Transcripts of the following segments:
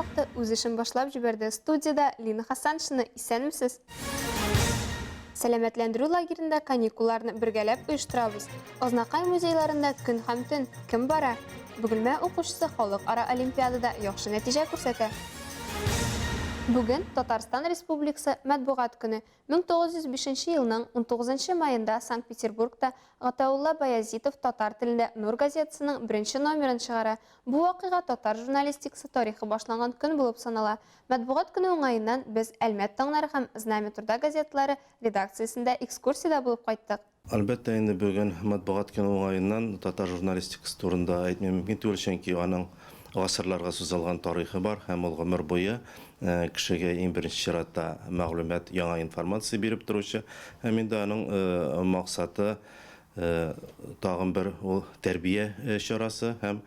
вақты үз ішін башлап жіберді. Студияда Лина Хасаншыны исәнмісіз? Сәләмәтләндіру лагерінде каникулларны біргәләп ұйыштырабыз. Ознақай музейларында күн һәм төн кім бара? Бүгілмә оқушысы халық ара олимпиадада яхшы нәтиҗә күрсәтә. Бүген Татарстан Республикасы матбугат көне 1905 елның 19 майында Санкт-Петербургта Гатаулла Баязитов татар телендә Нур газетасының 1 номерын чыгара. Бу вакыйга татар журналистикасы тарихы башланган көн булып санала. Матбугат көне уңаеннан без Әлмәт таңнары һәм Знамя труда газетлары редакциясендә экскурсияда булып кайттык. Әлбәттә, инде бүген матбугат көне уңаеннан татар журналистикасы турында әйтмәм мөмкин түгел, чөнки аның гасырларга сузылган тарихы бар һәм ул гомер буе кешегә иң беренче чиратта мәгълүмат, яңа информация биреп торучы. Һәм инде аның максаты тагын бер ул тәрбия чарасы һәм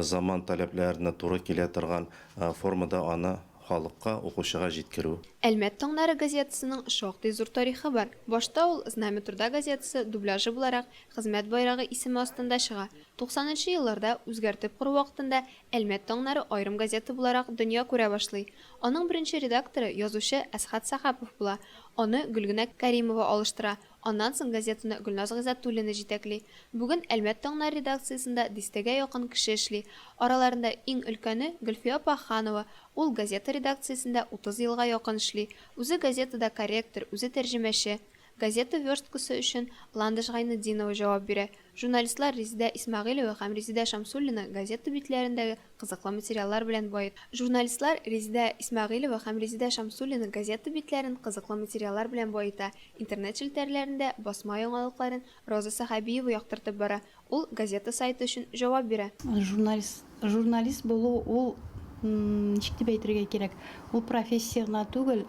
заман таләпләренә туры килә торган формада аны халыкка, укучыга җиткерү. Әлмәт таңнары газетасының шактый зур тарихы бар. Башта ул Знамя труда газетасы дубляжы буларак хезмәт байрагы исеме астында чыга. 90-нчы елларда үзгәртеп кору вакытында Әлмәт таңнары аерым газета буларак дөнья күрә башлый. Аның беренче редакторы язучы Әсхат Сахапов була. Аны Гөлгенә Кәримова алыштыра. Аннан соң газетаны Гөлназ Гыйззәтуллина җитәкли. Бүген Әлмәт таңнары редакциясендә дистәгә якын кеше эшли. Араларында иң өлкәне Гөлфия Паханова. Ул газета редакциясендә 30 елга якын эшли. Үзе газетада корректор, үзе тәрҗемәче. Газета версткасы өчен Ландыш Гайнетдинова җавап бирә. Журналистлар Резидә Исмәгыйлова һәм Резидә Шамсуллина газета битләрендәге кызыклы материаллар белән баит. Журналистлар Резидә Исмәгыйлова һәм Резидә Шамсуллина газета битләрен кызыклы материаллар белән баита. Интернет челтәрләрендә басма яңалыкларын Роза Сахабиева яктыртып бара. Ул газета сайты өчен җавап бирә. Журналист булу ул ничек дип әйтергә кирәк? Ул профессия гына түгел,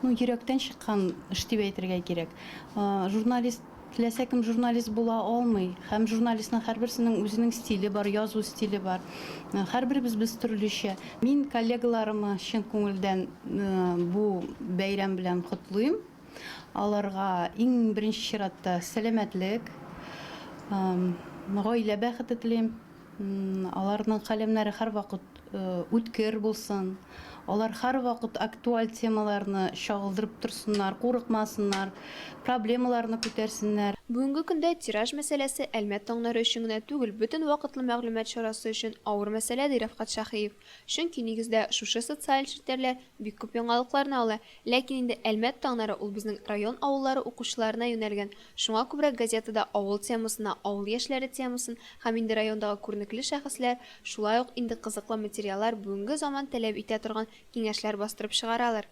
йөрәктән чыккан эш дип әйтергә кирәк. Журналист теләсә кем журналист була алмый. Һәм журналистның һәрберсенең үзенең стиле бар, язу стиле бар. Һәрберебез без төрлечә. Мин коллегаларыма чын күңелдән бу бәйрәм белән котлыйм. Аларга иң беренче чиратта сәламәтлек, гаилә бәхете телим. Аларның каләмнәре һәрвакыт үткер булсын. Алар һәрвакыт актуаль темаларны чагылдырып торсыннар, курыкмасыннар, проблемаларны күтәрсеннәр. Бүгенге көндә тираж мәсьәләсе Әлмәт таңнары өчен генә түгел, бөтен вакытлы мәгълүмат чарасы өчен авыр мәсьәлә ди Рафкат Шаһиев. Чөнки нигездә шушы социаль челтәрләр бик күп яңалыкларны ала, ләкин инде Әлмәт таңнары ул безнең район авыллары укучыларына юнәлгән. Шуңа күбрәк газетада авыл темасына, авыл яшьләре темасын һәм инде райондагы күренекле шәхесләр, шулай ук инде кызыклы материаллар бүгенге заман таләп итә торган киңәшләр бастырып чыгаралар.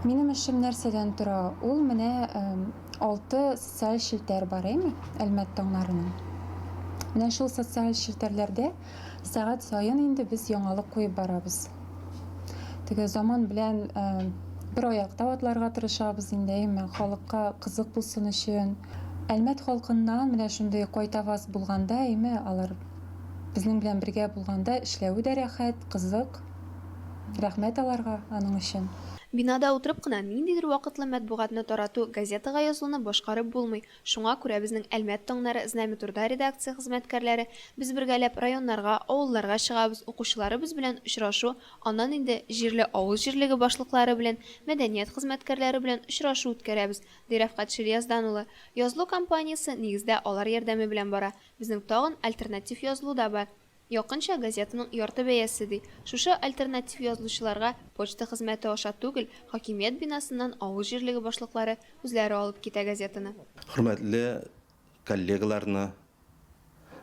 Минем эшем нәрсәдән тора? Ул менә 6 социаль челтәр бар име Әлмәт таңнарының. Менә шул социаль челтәрләрдә сәгать саен инде без яңалык куеп барабыз. Теге заман белән бер аякта атларга тырышабыз инде, халыкка кызык булсын өчен. Әлмәт халкыннан менә шундый кайтаваз булганда, алар безнең белән бергә булганда эшләүе дә рәхәт, кызык. Рәхмәт аларга аның өчен. Бинада утырып кына ниндидер вакытлы матбугатны тарату, газетага язуны башкарып булмый. Шуңа күрә безнең Әлмәт таңнары Знамя труда редакция хезмәткәрләре без бергәләп районнарга, авылларга чыгабыз, укучыларыбыз белән очрашу, аннан инде җирле авыл җирлеге башлыклары белән, мәдәният хезмәткәрләре белән очрашу үткәрәбез, ди Рафкат Ширяздан улы. Язлу компаниясе нигездә алар ярдәме белән бара. Безнең тагын альтернатив язлу да бар. Якынча газетаның ярты бәясе ди. Шушы альтернатив язлучыларга почта хезмәте аша түгел, хакимият бинасыннан авыл җирлеге башлыклары үзләре алып китә газетаны. Хөрмәтле коллегаларны,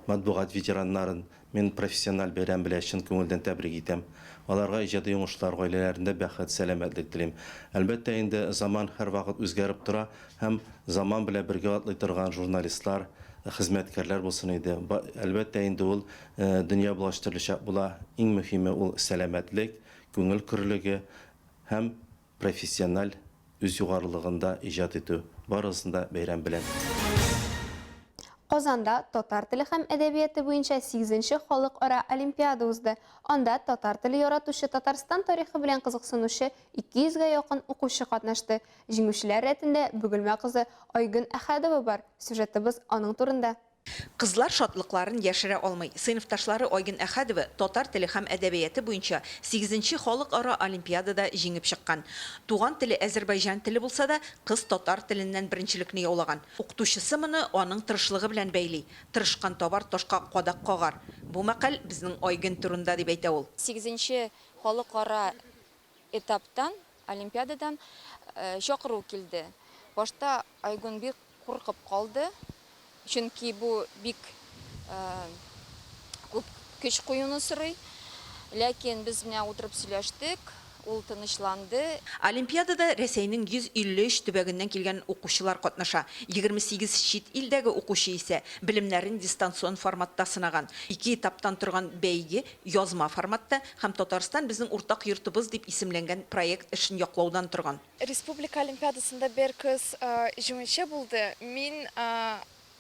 матбугат ветераннарын мен профессиональ бәйрәм белән чын күңелдән тәбрик итәм. Аларга иҗади уңышлар, гаиләләрендә бәхет, сәламәтлек телим. Әлбәттә, инде заман һәрвакыт үзгәреп тора һәм заман белән бергә атлый торган журналистлар, хезмәткәрләр булсын иде. Әлбәттә, инде ул дөнья булаштырылача була. Иң мөһиме ул сәламәтлек, күңел көрлеге һәм профессиональ үз югарылыгында иҗат итү. Барысында бәйрәм белән. Казанда татар теле һәм әдәбияты буенча 8нче халыкара олимпиада узды. Анда татар теле яратучы, Татарстан тарихы белән кызыксынучы 200-гә якын укучы катнашты. Җиңүчеләр рәтендә Бөгелмә кызы Айгын Әхәдова бар. Сюжетыбыз аның турында. Кызлар шатлыкларын яшерә алмый. Сыйныфташлары Ойгын Әхәдова татар теле һәм әдәбияты буенча 8-нче халыкара олимпиадада җиңеп чыккан. Туган теле Азәрбайҗан теле булса да, кыз татар теленнән беренчелекне яулаган. Укытучысы моны аның тырышлыгы белән бәйли. Тырышкан табар ташка кадак кагар. Бу мәкаль безнең Ойгын турында дип әйтә ул. 8-нче халыкара этаптан, олимпиададан чакыру килде. Башта Айгын бик куркып калды. Чөнки бу бик күп көч куюны сорый. Ләкин без менә утырып сөйләштек, ул тынычланды. Олимпиадада Рәсәйнең 153 төбәгеннән килгән укучылар катнаша. 28 чит илдәге укучы исә белемнәрен дистанцион форматта сынаган. 2 этаптан торган бәйге язма форматта һәм Татарстан безнең уртак йортыбыз дип исемләнгән проект эшен яклаудан торган. Республика Олимпиадасында бер кыз җиңүче булды. Мин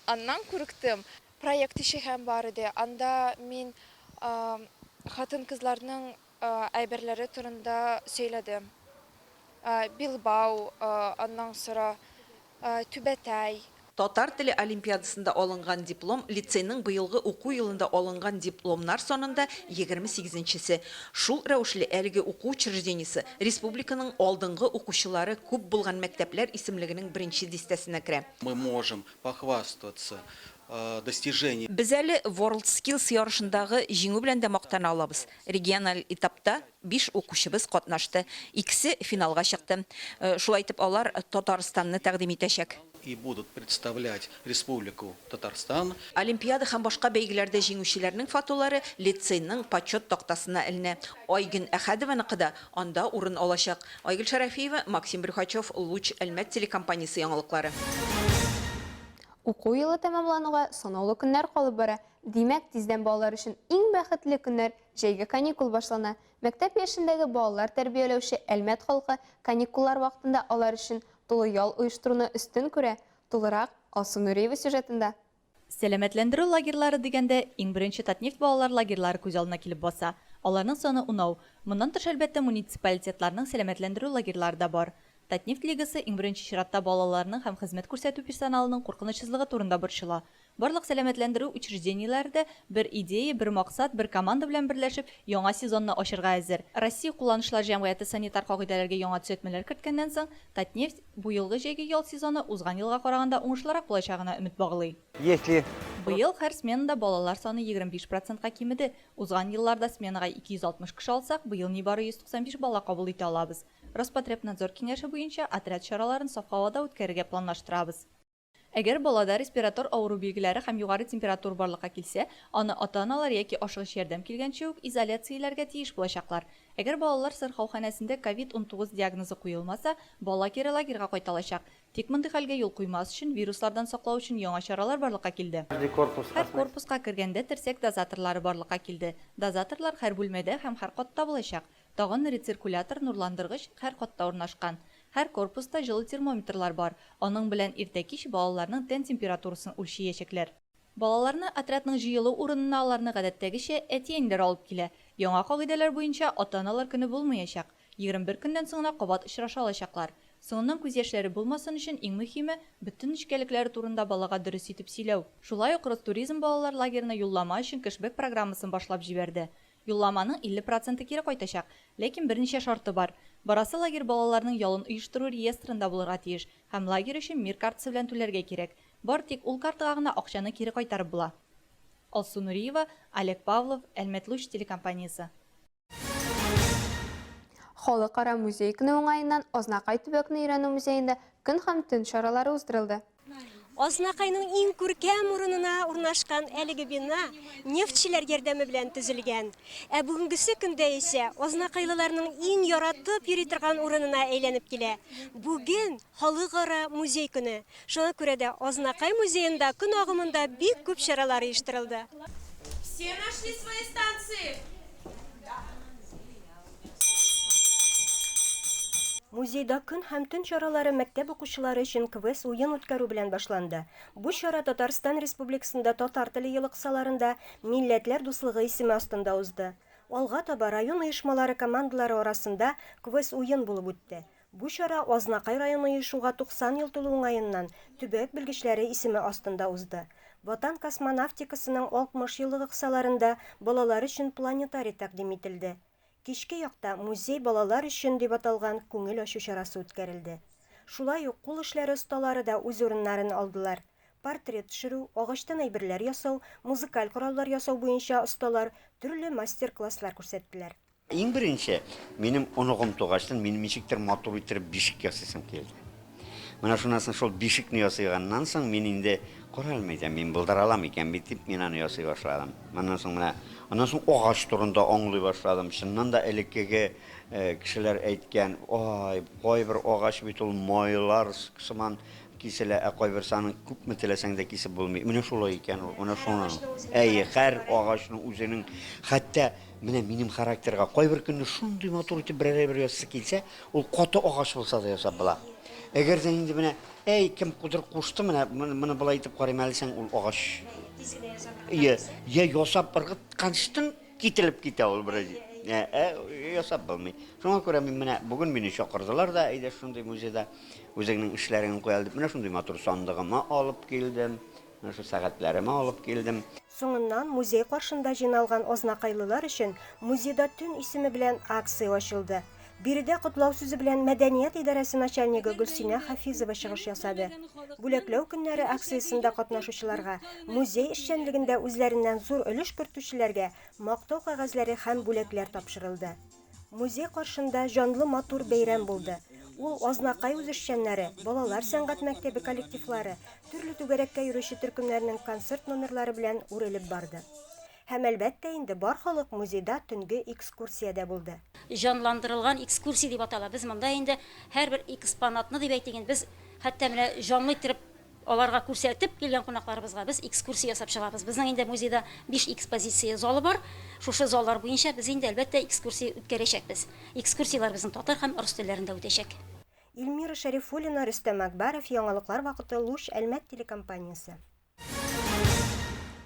аннан күрктем. Проект ише һәм бар иде. Анда мин хатын-кызларның әйберләре турында сөйләдем. Билбау, аннан сора Түбәтәй. Татар теле олимпиадасында алынган диплом лицейның быелгы уку елында алынган дипломнар сонында 28-нчесе. Шул рәвешле әлеге уку учреждениесе республиканың алдынгы укучылары күп булган мәктәпләр исемлегенең беренче дистәсенә керә. Мы можем похвастаться достижением. Без әле World Skills ярышындагы җиңү белән дә мактана алабыз. Региональ этапта 5 укучыбыз катнашты. Икесе финалга чыкты. Шулай итеп алар Татарстанны тәкъдим итәчәк. И будут представлять Республику Татарстан. Олимпиада һәм башка бәйгеләрдә җиңүчеләрнең фотолары лицейның почет тактасына эленә. Ойгын Әхәдованыкы да анда урын алачак. Айгөл Шәрәфиева, Максим Брюхачев, Луч Әлмәт телекомпаниясе яңалыклары. Уку елы тәмамлануга санаулы көннәр калып бара. Димәк, тиздән балалар өчен иң бәхетле көннәр җәйге каникул башлана. Мәктәп яшендәге балалар тәрбияләүче Әлмәт халкы каникуллар вакытында алар өчен тулы ял оештыруны өстен күрә. Тулырак Алсу Нуриева сюжетында. Сәламәтләндерү лагерьлары дигәндә иң беренче Татнефть балалар лагерьлары күз алдына килеп баса. Аларның саны 10. Моннан тыш әлбәттә муниципалитетларның сәламәтләндерү лагерьлары да бар. Татнефть лигасы иң беренче чиратта балаларның һәм хезмәт күрсәтү персоналының куркынычсызлыгы турында борчыла. Барлык сәламәтләндерү учреждениеләрендә бер идея, бер максат, бер команда белән берләшеп, яңа сезонны ачырга әзер. Россия кулланышлар җәмгыяте санитар кагыйдәләргә яңа төзәтмәләр керткәннән соң, Татнефть бу елгы җәйге ял сезоны узган елга караганда уңышлырак булачагына өмет баглый. Быел һәр сменада балалар саны 25%-ка кимеде. Узган елларда сменага 260 кеше алсак, быел нибары 195 бала кабул итә алабыз. Роспотребнадзор киңәше буенча отряд чараларын саф һавада үткәрергә планлаштырабыз. Әгәр балада респиратор авыру билгеләре һәм югары температура барлыкка килсә, аны ата-аналар яки ашыгыч ярдәм килгәнчә үк изоляцияләргә тиеш булачаклар. Әгәр балалар сырхауханәсендә COVID-19 диагнозы куелмаса, бала кире лагерьга кайталачак. Тик мондый хәлгә юл куймас өчен вируслардан саклау өчен яңа чаралар барлыкка килде. Һәр корпуска кергәндә терсәк дозаторлары барлыкка килде. Дозаторлар һәр бүлмәдә һәм һәр катта булачак. Тагын рециркулятор нурландыргыч һәр катта урнашкан. Һәр корпуста җылы термометрлар бар. Аның белән иртә-кич балаларның тән температурасын үлчәячәкләр. Балаларны отрядның җыелу урынына аларны гадәттәгечә әтиәннәр алып килә. Яңа кагыйдәләр буенча ата-аналар көне булмаячак. 21 көннән соң кабат очраша алачаклар. Соңыннан күз яшьләре булмасын өчен иң мөһиме бөтен нечкәлекләре турында балага дөрес итеп сөйләү. Шулай ук Ростуризм балалар лагерына юллама өчен кэшбэк программасын башлап җибәрде. Юлламаның 50% кире кайтачак, ләкин берничә шарты бар. Барасы лагерь балаларның ялын оештыру реестрында булырга тиеш һәм лагерь өчен мир картасы белән түләргә кирәк. Бар тик ул картага гына акчаны кире кайтарып була. Алсу Нуриева, Олег Павлов, Әлмәт Луч телекомпаниясе. Халыкара музей көне уңаеннан Азнакай төбәкне өйрәнү музейында көн һәм төн чаралары уздырылды. Азнакайның иң күркәм урынына урнашкан әлеге бина нефтчеләр ярдәме белән төзелгән. Ә бүгенгесе көндә исә Азнакайлыларның иң яратып йөри торган урынына әйләнеп килә. Бүген халыкара музей көне. Шуңа күрә дә Азнакай музеенда көн агымында бик күп чаралар оештырылды. Все нашли свои станции. Музейда көн һәм төн чаралары мәктәп укучылары өчен квест уен үткәрү белән башланды. Бу чара Татарстан Республикасында татар теле ел кысаларында Милләтләр дуслыгы исеме астында узды. Алга таба район оешмалары командалары арасында квест уен булып үтте. Бу чара Азнакай районы оешуга 90 ел тулу уңаеннан төбәк белгечләре исеме астында узды. Ватан космонавтикасының 60 еллык кысаларында балалар өчен планетарий тәкъдим ителде. Кичке якта музей балалар өчен дип аталган күңел ачу чарасы үткәрелде. Шулай ук кул эшләре осталары да үз урыннарын алдылар. Портрет төшерү, агачтан әйберләр ясау, музыкаль кораллар ясау буенча осталар төрле мастер-класслар күрсәттеләр. Иң беренче, минем онугым тугачтан минем ничектер матур итеп бишек ясыйсым килде. Менә шуннан шул бишекне ясыйганнан соң мин инде каралмыйдым, мин булдыра алам икән бит дип мин аны ясый башладым. Моннан соң агач турында аңлый башладым. Чыннан да элеккеге кешеләр әйткән, ой, кайбер агач бит ул майлар сыман киселә, кайбер санын күпме теләсәң дә кисеп булмый. Менә шулай икән ул. Менә шуның. Һәр агачның үзенең, хәтта менә минем характерга кайбер көнне шундый матур итеп бер ясый килсә, ул каты агач булса да ясап була. Әгәр дә инде менә, кем кудыр кушты, менә булай итеп карыйм әлсәң ул агач. Я ясап барган кителеп китә ул бераз. Ясап булмый. Шуңа күрә мин менә бүген мине чакырдылар да, әйдә шундый музейда үзеңнең эшләреңне куя дип, менә шундый матур сандыгыма алып килдем. Менә шу сәгатьләремә алып килдем. Соңыннан музей каршында җыйналган ознакайлылар өчен музейда төн исеме белән акция ачылды. Биредә котлау сүзе белән Мәдәният идарәсе начальнигы Гөлсинә Хафизова чыгыш ясады. Бүләкләү көннәре акциясында катнашучыларга, музей эшчәнлегендә үзләреннән зур өлеш кертүчеләргә мактау кагазьләре һәм бүләкләр тапшырылды. Музей каршында җанлы матур бәйрәм булды. Ул азнакай үзешчәннәре, балалар сәнгать мәктәбе коллективлары, төрле түгәрәккә йөрүче төркемнәрнең концерт номерлары белән үрелеп барды. Һәм әлбәттә инде бар халык музейда төнге экскурсиядә булды. Жанландырылган экскурсия дип атала. Без монда инде һәрбер экспонатны дип әйтеген без хәтта менә җанлы итеп аларга күрсәтеп килгән кунакларыбызга без экскурсия ясап чыгабыз. Безнең инде музейда 5 экспозиция залы бар. Шушы заллар буенча без инде әлбәттә экскурсия үткәрәчәкбез. Экскурсиялар безнең татар һәм рус телләрендә үтәчәк. Илмира Шәрифуллина, Рөстәм Акбаров, Яңалыклар вакыты, Луч, Әлмәт телекомпаниясе.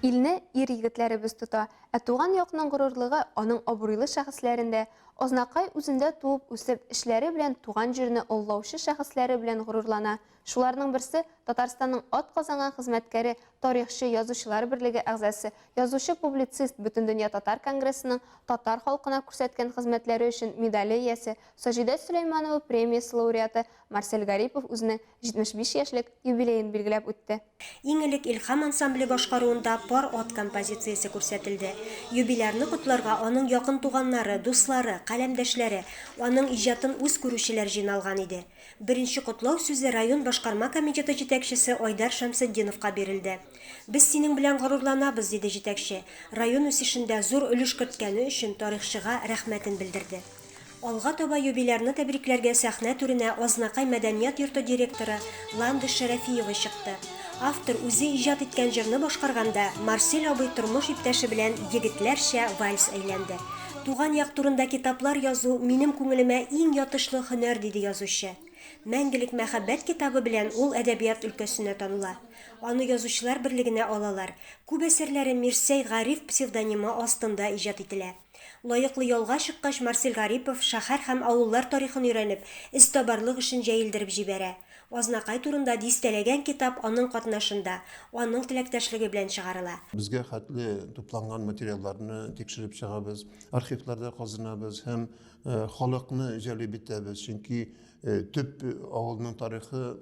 Илне ир-егетләребез тота, туган якның горурлыгы аның абруйлы шәхесләрендә, азнакай үзендә туып үсеп эшләре белән туган җирне оллаучы шәхесләре белән горурлана. Шуларның берсе Татарстанның атказанган хезмәткәре, тарихчы, язучылар берлеге әгъзасы, язучы-публицист Бөтендөнья татар конгрессының татар халкына күрсәткән хезмәтләре өчен медале иясе, Саҗидә Сөләйманова премиясе лауреаты Марсель Гарипов үзенең 75 яшьлек юбилеен билгеләп үтте. Иң элек Илһам ансамбле башкаруында пар ат композициясе күрсәтелде. Юбилярны котларга аның якын туганнары, дуслары, каләмдәшләре, аның иҗатын үз күрүчеләр җыйналган иде. Беренче котлау сүзе район башкарма комитеты җитәкчесе Айдар Шәмсетдиновка бирелде. Без синең белән горурланабыз, диде җитәкче. Район үсешендә зур өлеш керткәне өчен тарихчыга рәхмәтен белдерде. Алга таба юбилярны тәбрикләргә сәхнә түренә Азнакай мәдәният йорты директоры Ланда Шәрәфиева чыкты. Автор үзе иҗат иткән җырны башкарганда Марсель абый тормыш иптәше белән егетләрчә вальс әйләнде. Туган як турында китаплар язу минем күңелемә иң ятышлы һөнәр, диде язучы. Мәңгелек мәхәббәт китабы белән ул әдәбият өлкәсенә таныла. Аны язучылар берлегенә алалар. Күп әсәрләре Мирсәй Гариф псевдонимы астында иҗат ителә. Лаеклы ялга чыккач Марсель Гарипов шәһәр һәм авыллар тарихын өйрәнеп, истабарлык эшен җәелдереп җибәрә. Азнакай турында дистәләгән китап аның катнашында, аның теләктәшлеге белән чыгарыла. Безгә хәтле тупланган материалларны тикшереп чыгабыз, архивларда казынабыз һәм халыкны җәлеп итәбез, чөнки төп авылның тарихы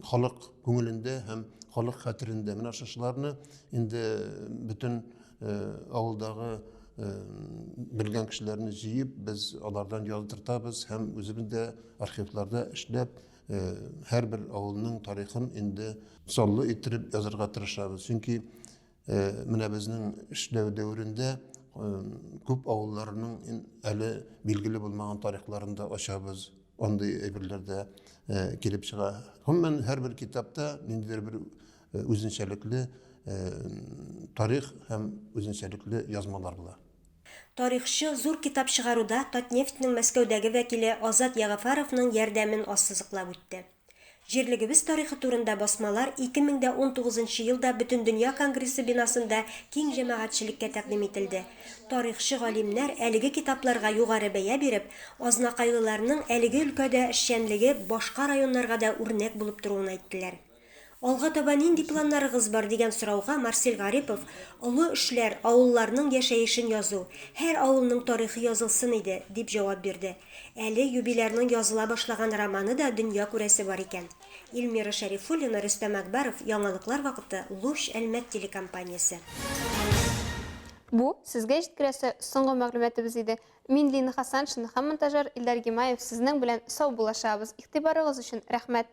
халык күңелендә һәм халык хәтерендә. Менә шуларны инде бөтен авылдагы белгән кешеләрне җыеп, без алардан яздыртабыз һәм үзебез дә архивларда эшләп һәрбер авылның тарихын инде саллы иттереп язарга тырышабыз. Чөнки менә безнең эшләү дәврендә күп авылларның әле билгеле булмаган тарихларында ачабыз. Андый әйберләрдә килеп чыга. Һәм һәрбер китапта ниндидер бер үзенчәлекле тарих һәм үзенчәлекле язмалар була. Тарихчы зур китап чыгаруда Татнефтьнең Мәскәүдәге вәкиле Азат Ягъфаровның ярдәмен ассызыклап үтте. Җирлегебез тарихы турында басмалар 2019 елда Бөтендөнья конгрессы бинасында киң җәмәгатьчелеккә тәкъдим ителде. Тарихчы галимнәр әлеге китапларга югары бәя биреп, азнакайлыларның әлеге өлкәдә эшчәнлеге башка районнарга да үрнәк булып торуын әйттеләр. Алга таба нинди планнарыгыз бар дигән сорауга Марсель Гарипов олы эшләр авылларның яшәешен язу, һәр авылның тарихы язылсын иде, дип җавап бирде. Әле юбилярның языла башлаган романы да дөнья күрәсе бар икән. Илмира Шәрифуллина, Рөстәм Әкбәров, Яңалыклар вакыты, Луч Әлмәт телекомпаниясе. Бу сезгә җиткерәсе соңгы мәгълүматыбыз иде. Мин Лина Хасаншина һәм монтажер Илдар Гимаев сезнең белән сау булашабыз. Игътибарыгыз өчен рәхмәт.